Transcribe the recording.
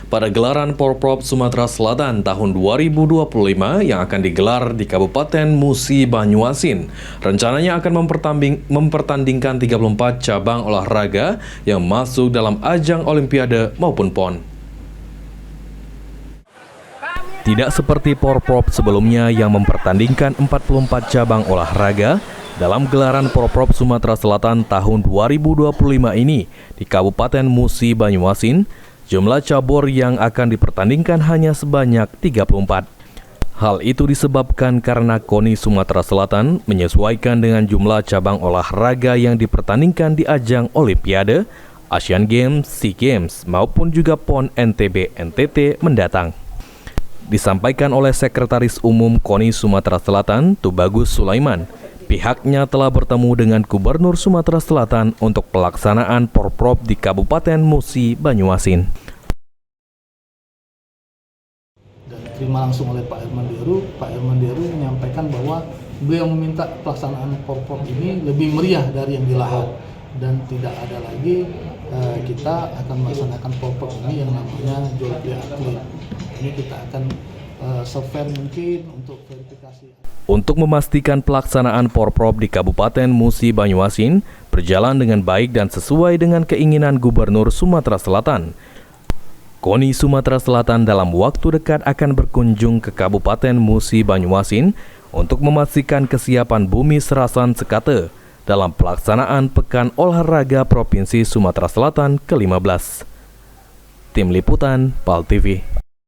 pada gelaran Porprov Sumatera Selatan tahun 2025 yang akan digelar di Kabupaten Musi Banyuasin. Rencananya akan mempertandingkan 34 cabang olahraga yang masuk dalam ajang Olimpiade maupun PON. Tidak seperti Porprov sebelumnya yang mempertandingkan 44 cabang olahraga, dalam gelaran Porprov Sumatera Selatan tahun 2025 ini di Kabupaten Musi Banyuasin, jumlah cabur yang akan dipertandingkan hanya sebanyak 34. Hal itu disebabkan karena KONI Sumatera Selatan menyesuaikan dengan jumlah cabang olahraga yang dipertandingkan di ajang Olimpiade, Asian Games, SEA Games, maupun juga PON NTB NTT mendatang. Disampaikan oleh Sekretaris Umum KONI Sumatera Selatan, Tubagus Sulaiman, pihaknya telah bertemu dengan Gubernur Sumatera Selatan untuk pelaksanaan Porprov di Kabupaten Musi Banyuasin. Dan diterima langsung oleh Pak Irman Deru menyampaikan bahwa beliau meminta pelaksanaan Porprov ini lebih meriah dari yang di Lahat, dan tidak ada lagi kita akan melaksanakan Porprov ini yang namanya jual beli atlet. Ini kita akan se-fair mungkin untuk verifikasi. Untuk memastikan pelaksanaan Porprov di Kabupaten Musi Banyuasin berjalan dengan baik dan sesuai dengan keinginan Gubernur Sumatera Selatan, KONI Sumatera Selatan dalam waktu dekat akan berkunjung ke Kabupaten Musi Banyuasin untuk memastikan kesiapan Bumi Serasan Sekate dalam pelaksanaan Pekan Olahraga Provinsi Sumatera Selatan ke-15. Tim Liputan PAL TV.